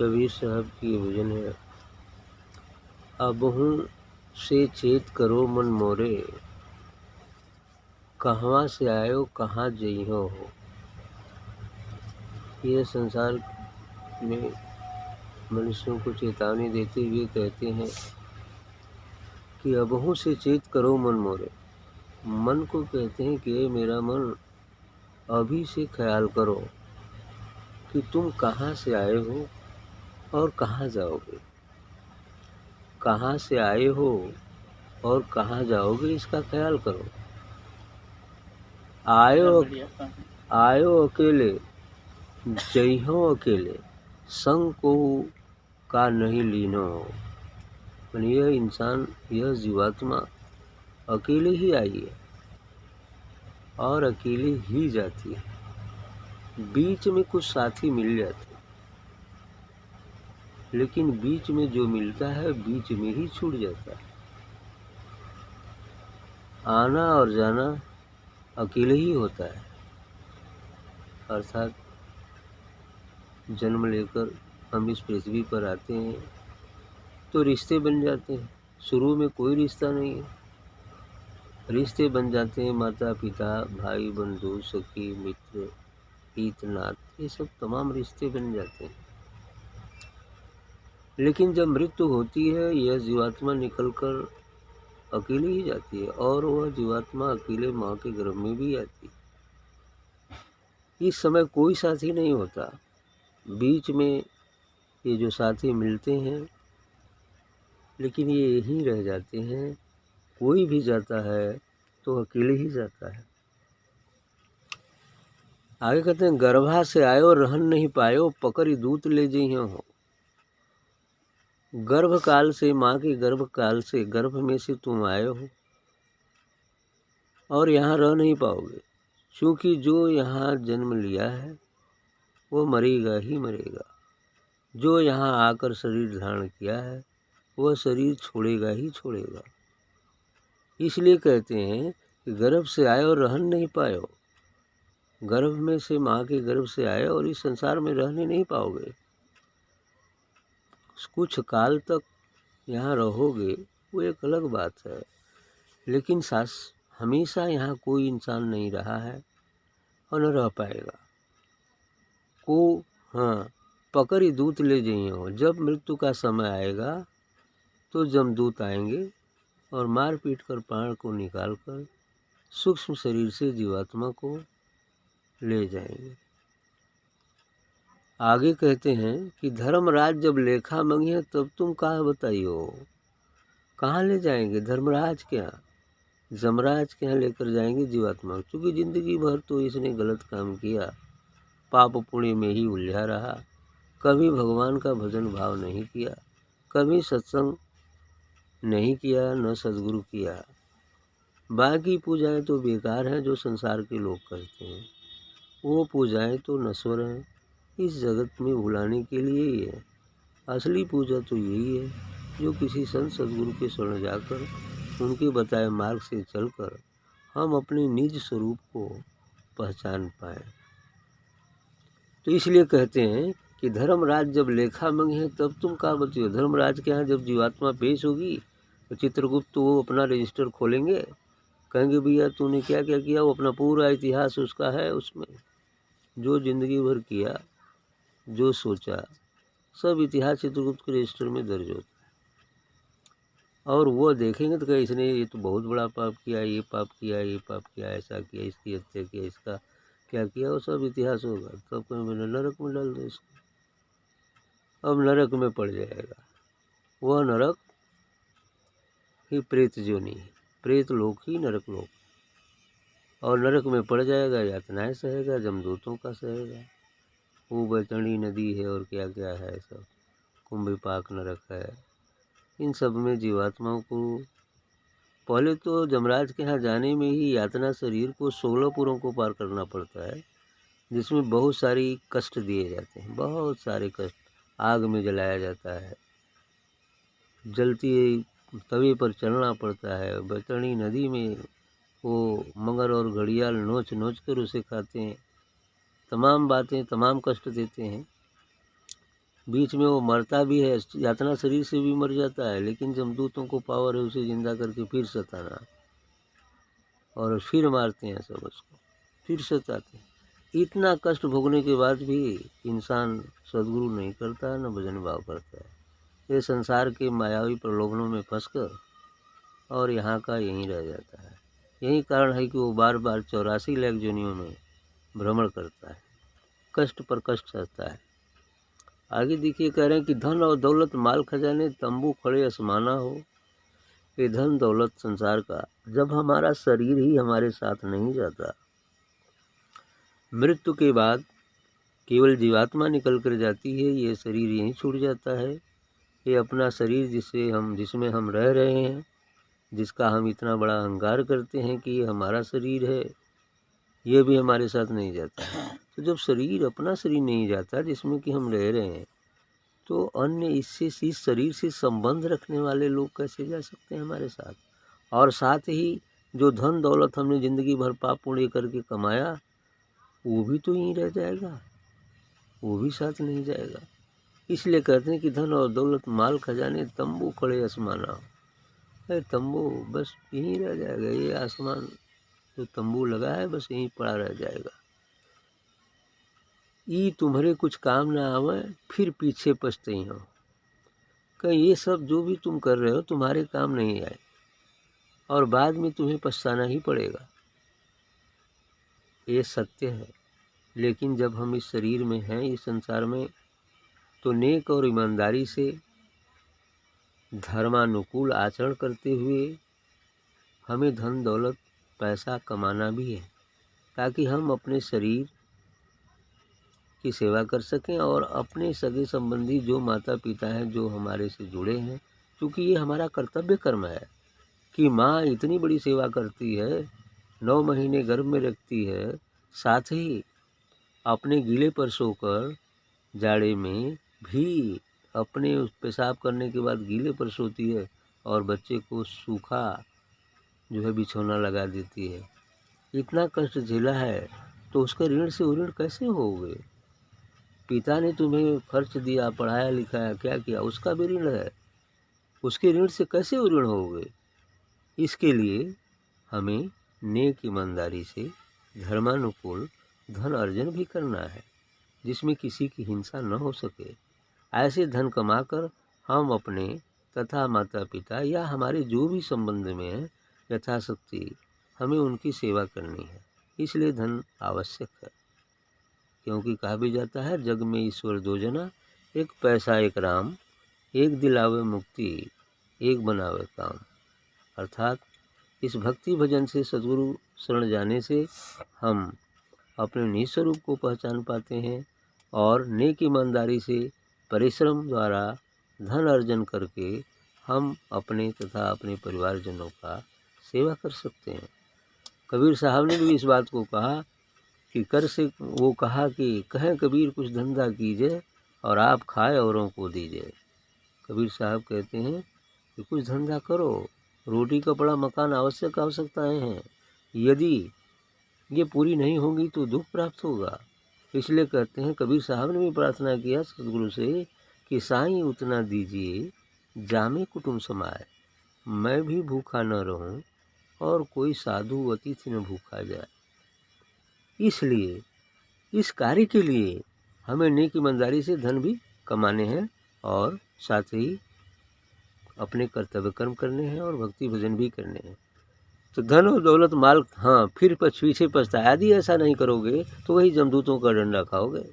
कबीर साहब की ये भजन है। अबहु से चेत करो मन मोरे, कहवा से आयो कहाँ जइहो हो। ये संसार में मनुष्यों को चेतावनी देते हुए कहते हैं कि अबहु से चेत करो मन मोरे। मन को कहते हैं कि मेरा मन अभी से ख्याल करो कि तुम कहाँ से आए हो और कहाँ जाओगे। कहाँ से आए हो और कहाँ जाओगे इसका ख्याल करो। आयो अकेले जइहो अकेले, संग को का नहीं लीनो हो। यह इंसान, यह जीवात्मा अकेले ही आई है और अकेले ही जाती है। बीच में कुछ साथी मिल जाते, लेकिन बीच में जो मिलता है बीच में ही छूट जाता है। आना और जाना अकेले ही होता है। अर्थात जन्म लेकर हम इस पृथ्वी पर आते हैं तो रिश्ते बन जाते हैं। शुरू में कोई रिश्ता नहीं है, रिश्ते बन जाते हैं। माता पिता, भाई बंधु, सखी, मित्र, हित नात, ये सब तमाम रिश्ते बन जाते हैं। लेकिन जब मृत्यु होती है, यह जीवात्मा निकलकर अकेले ही जाती है और वह जीवात्मा अकेले माँ के गर्भ में भी आती है। इस समय कोई साथी नहीं होता। बीच में ये जो साथी मिलते हैं, लेकिन ये यहीं रह जाते हैं। कोई भी जाता है तो अकेले ही जाता है। आगे कहते हैं, गर्भा से आयो रहन नहीं पायो, पकड़ी दूत ले जइहो हो। गर्भ काल से, माँ के गर्भ काल से, गर्भ में से तुम आए हो और यहाँ रह नहीं पाओगे, क्योंकि जो यहाँ जन्म लिया है वो मरेगा ही मरेगा। जो यहाँ आकर शरीर धारण किया है वह शरीर छोड़ेगा ही छोड़ेगा। इसलिए कहते हैं कि गर्भ से आए और रहन नहीं पायो। गर्भ में से, माँ के गर्भ से आए और इस संसार में रहने नहीं पाओगे। कुछ काल तक यहाँ रहोगे वो एक अलग बात है, लेकिन हमेशा यहाँ कोई इंसान नहीं रहा है और न रह पाएगा। हाँ, पकड़ी दूत ले जइहो। जब मृत्यु का समय आएगा तो जमदूत आएंगे और मार पीट कर प्राण को निकाल कर सूक्ष्म शरीर से जीवात्मा को ले जाएंगे। आगे कहते हैं कि धर्मराज जब लेखा मंगिए तब तुम कहाँ बताइयो। कहाँ ले जाएंगे? धर्मराज के यहाँ, जमराज के यहाँ लेकर जाएंगे जीवात्मा। क्योंकि जिंदगी भर तो इसने गलत काम किया, पाप पुण्य में ही उलझा रहा, कभी भगवान का भजन भाव नहीं किया, कभी सत्संग नहीं किया, न सद्गुरु किया। बाकी पूजाएं तो बेकार हैं जो संसार के लोग करते हैं। वो पूजाएं तो नश्वर हैं, इस जगत में भुलाने के लिए ही है। असली पूजा तो यही है जो किसी संत सद्गुरु के शरण जाकर उनके बताए मार्ग से चलकर हम अपने निज स्वरूप को पहचान पाएं। तो इसलिए कहते हैं कि धर्मराज जब लेखा मंगे तब तुम का बतियो। धर्मराज के यहाँ जब जीवात्मा पेश होगी तो चित्रगुप्त वो अपना रजिस्टर खोलेंगे, कहेंगे भैया तूने क्या क्या किया। वो अपना पूरा इतिहास उसका है, उसमें जो जिंदगी भर किया, जो सोचा, सब इतिहास चित्रगुप्त के रजिस्टर में दर्ज होता है। और वो देखेंगे तो कहीं इसने ये तो बहुत बड़ा पाप किया, ये पाप किया, ये पाप किया, ऐसा किया, इसकी हत्या किया, इसका क्या किया, वो सब इतिहास होगा। तब कहीं मैंने नरक में डाल दो इसको। अब नरक में पड़ जाएगा। वह नरक ही प्रेत जोनी है, प्रेत लोक ही नरक लोक। और नरक में पड़ जाएगा, यातनाएं सहेगा, जमदूतों का सहेगा। वो बैतरणी नदी है और क्या क्या है सब, कुंभिपाक नरक है। इन सब में जीवात्माओं को पहले तो जमराज के यहाँ जाने में ही यातना शरीर को 16 पुरों को पार करना पड़ता है, जिसमें बहुत सारी कष्ट दिए जाते हैं, बहुत सारे कष्ट। आग में जलाया जाता है, जलती तवे पर चलना पड़ता है, बैतरणी नदी में वो मगर और घड़ियाल नोच नोच कर उसे खाते हैं। तमाम बातें, तमाम कष्ट देते हैं। बीच में वो मरता भी है, यातना शरीर से भी मर जाता है, लेकिन जमदूतों को पावर है उसे जिंदा करके फिर सताना, और फिर मारते हैं सब उसको, फिर सताते हैं। इतना कष्ट भोगने के बाद भी इंसान सद्गुरु नहीं करता, न भजन भाव करता है। ये संसार के मायावी प्रलोभनों में फंसकर और यहाँ का यहीं रह जाता है। यही कारण है कि वो बार बार 84 लाख योनियों में भ्रमण करता है, कष्ट पर कष्ट सहता है। आगे देखिए, कह रहे हैं कि धन और दौलत माल खजाने तंबू खड़े आसमाना हो। ये धन दौलत संसार का जब हमारा शरीर ही हमारे साथ नहीं जाता, मृत्यु के बाद केवल जीवात्मा निकल कर जाती है, ये शरीर यहीं छूट जाता है। ये अपना शरीर जिसमें हम रह रहे हैं, जिसका हम इतना बड़ा अहंकार करते हैं कि ये हमारा शरीर है, ये भी हमारे साथ नहीं जाता है। तो जब शरीर अपना शरीर नहीं जाता जिसमें कि हम रह रहे हैं, तो अन्य इस शरीर से संबंध रखने वाले लोग कैसे जा सकते हैं हमारे साथ। और साथ ही जो धन दौलत हमने ज़िंदगी भर पाप पुण्य करके कमाया, वो भी तो यहीं रह जाएगा, वो भी साथ नहीं जाएगा। इसलिए कहते हैं कि धन और दौलत माल खजाने तंबू खड़े आसमाना हो। अरे तंबू बस यहीं रह जाएगा, ये आसमान जो तंबू लगा है बस यहीं पड़ा रह जाएगा। ई तुम्हारे कुछ काम ना आवे, फिर पीछे पछताई हो। कहीं ये सब जो भी तुम कर रहे हो तुम्हारे काम नहीं आए, और बाद में तुम्हें पछताना ही पड़ेगा। ये सत्य है। लेकिन जब हम इस शरीर में हैं, इस संसार में, तो नेक और ईमानदारी से धर्मानुकूल आचरण करते हुए हमें धन दौलत पैसा कमाना भी है, ताकि हम अपने शरीर की सेवा कर सकें और अपने सगे संबंधी जो माता पिता हैं, जो हमारे से जुड़े हैं, क्योंकि ये हमारा कर्तव्य कर्म है कि माँ इतनी बड़ी सेवा करती है, 9 महीने गर्भ में रखती है, साथ ही अपने गीले पर सोकर जाड़े में भी अपने पेशाब करने के बाद गीले पर सोती है, और बच्चे को सूखा जो है बिछौना लगा देती है। इतना कष्ट झेला है, तो उसका ऋण से ऋण कैसे होगे। पिता ने तुम्हें खर्च दिया, पढ़ाया लिखाया, क्या किया, उसका भी ऋण है, उसके ऋण से कैसे ऋण होगे। इसके लिए हमें नेक ईमानदारी से धर्मानुकूल धन अर्जन भी करना है, जिसमें किसी की हिंसा न हो सके। ऐसे धन कमाकर हम अपने तथा माता पिता या हमारे जो भी संबंध में है, यथाशक्ति हमें उनकी सेवा करनी है। इसलिए धन आवश्यक है, क्योंकि कहा भी जाता है, जग में ईश्वर दो जना, एक पैसा एक राम, एक दिलावे मुक्ति, एक बनावे काम। अर्थात इस भक्ति भजन से, सद्गुरु शरण जाने से हम अपने निज स्वरूप को पहचान पाते हैं, और नेक ईमानदारी से परिश्रम द्वारा धन अर्जन करके हम अपने तथा अपने परिवारजनों का सेवा कर सकते हैं। कबीर साहब ने भी इस बात को कहा कि वो कहा कि कहें कबीर कुछ धंधा कीजिए, और आप खाए औरों को दीजिए। कबीर साहब कहते हैं कि कुछ धंधा करो, रोटी कपड़ा मकान आवश्यकताएं हैं, यदि ये पूरी नहीं होंगी तो दुख प्राप्त होगा। इसलिए कहते हैं, कबीर साहब ने भी प्रार्थना किया सदगुरु से कि साईं उतना दीजिए जामे कुटुंब समाए, मैं भी भूखा न रहूं और कोई साधु अतिथि न भूखा जाए। इसलिए इस कार्य के लिए हमें नेक ईमानदारी से धन भी कमाने हैं, और साथ ही अपने कर्तव्य कर्म करने हैं, और भक्ति भजन भी करने हैं। तो धन और दौलत माल, हाँ, फिर पीछे पछताया। यदि ऐसा नहीं करोगे तो वही जमदूतों का डंडा खाओगे।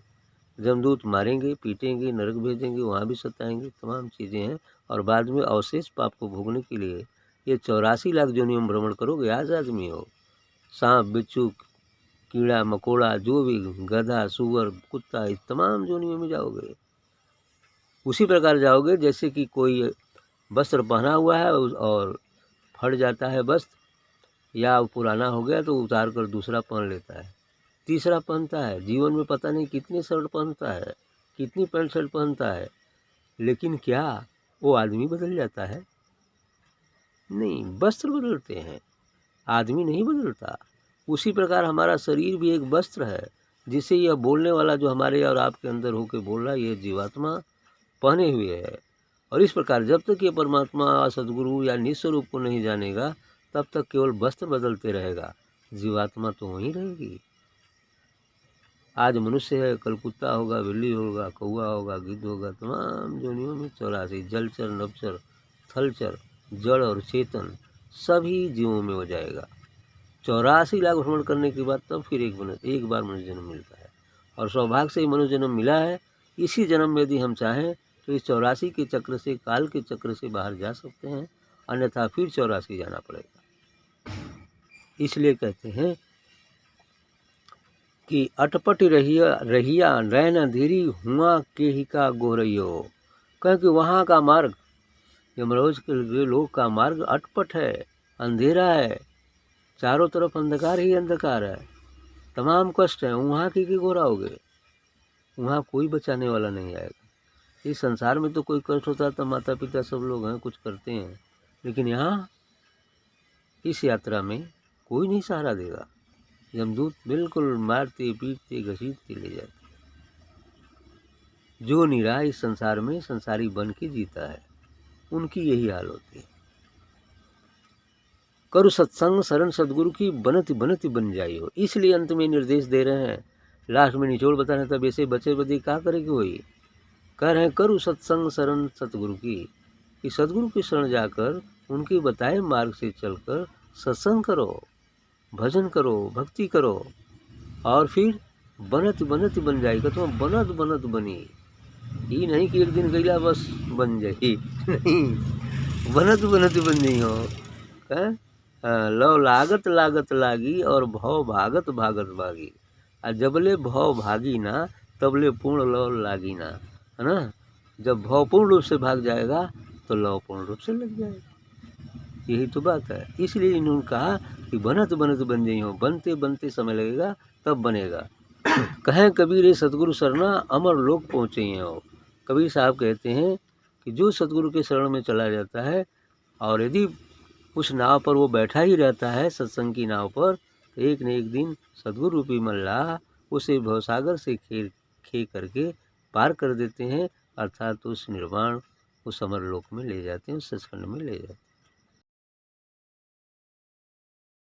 जमदूत मारेंगे, पीटेंगे, नरक भेजेंगे, वहाँ भी सताएंगे, तमाम चीज़ें हैं। और बाद में अवशेष पाप को भोगने के लिए ये 84 लाख योनियों में भ्रमण करोगे। आज आदमी हो, सांप बिच्छू कीड़ा मकोड़ा, जो भी, गधा सुअर कुत्ता, इस तमाम योनियों में जाओगे। उसी प्रकार जाओगे जैसे कि कोई वस्त्र पहना हुआ है और फट जाता है वस्त्र, या पुराना हो गया तो उतार कर दूसरा पहन लेता है, तीसरा पहनता है। जीवन में पता नहीं कितनी शर्ट पहनता है, कितनी पैंट शर्ट पहनता है, लेकिन क्या वो आदमी बदल जाता है? नहीं, वस्त्र बदलते हैं, आदमी नहीं बदलता। उसी प्रकार हमारा शरीर भी एक वस्त्र है, जिसे यह बोलने वाला जो हमारे और आपके अंदर होकर बोल रहा है, ये जीवात्मा पहने हुए है। और इस प्रकार जब तक ये परमात्मा सद्गुरु या निस्वरूप को नहीं जानेगा तब तक केवल वस्त्र बदलते रहेगा, जीवात्मा तो वहीं रहेगी। आज मनुष्य है, कल कुत्ता होगा, बिल्ली होगा, कौआ होगा, गिद्ध होगा, तमाम योनियों में 84 जलचर, नभचर, थलचर, जड़ और चेतन सभी जीवों में हो जाएगा। 84 लाख भ्रमण करने के बाद तब फिर एक बार मनुष्य जन्म मिलता है। और सौभाग्य से ही मनुष्य जन्म मिला है। इसी जन्म में यदि हम चाहें तो इस 84 के चक्र से, काल के चक्र से बाहर जा सकते हैं, अन्यथा फिर 84 जाना पड़ेगा। इसलिए कहते हैं कि अटपट रहिया नैन अंधेरी हुआ के ही का गोरैयो। क्योंकि वहाँ का मार्ग, यमरोज के लोक का मार्ग अटपट है, अंधेरा है, चारों तरफ अंधकार ही अंधकार है, तमाम कष्ट है। वहाँ की घोराओगे, वहाँ कोई बचाने वाला नहीं आएगा। इस संसार में तो कोई कष्ट होता तो माता पिता सब लोग हैं, कुछ करते हैं, लेकिन यहाँ इस यात्रा में कोई नहीं सहारा देगा। यमदूत बिल्कुल मारते पीटते घसीटते ले जाते। जो निरा इस संसार में संसारी बन के जीता है, उनकी यही हाल होती है। करु सत्संग शरण सदगुरु की बनति बनति बन जाई हो। इसलिए अंत में निर्देश दे रहे हैं, लास्ट में निचोड़ बता रहे हैं, तब ऐसे बचे बदी क्या करेगी वही। कह रहे हैं करु सत्संग शरण सतगुरु की, कि सदगुरु की शरण जाकर उनके बताए मार्ग से चलकर सत्संग करो, भजन करो, भक्ति करो, और फिर बनत बनत बन जाएगा। तो बनत बनत बनी, ये नहीं कि एक दिन गईला बस बन जाई, नहीं, बनत बनत बन जाई हो। लव लागत लागत लागी और भव भागत भागत भागी। और जबले भव भागी ना तबले पूर्ण लव लागी ना, है ना। जब भव पूर्ण रूप से भाग जाएगा तो लव पूर्ण रूप से लग जाएगा। यही तो बात है। इसलिए इन्होंने कहा कि बनत बनत बन जाई हो, बनते बनते समय लगेगा तब बनेगा। कहें कबीर ये सतगुरु शरणा अमर लोक पहुँचे हैं हो। कबीर साहब कहते हैं कि जो सतगुरु के शरण में चला जाता है और यदि उस नाव पर वो बैठा ही रहता है, सत्संग की नाव पर, तो एक न एक दिन सद्गुरु रूपी मल्लाह उसे भवसागर से खे करके पार कर देते हैं, अर्थात उस निर्वाण, उस अमर लोक में ले जाते हैं, उस सचखंड में ले जाते हैं।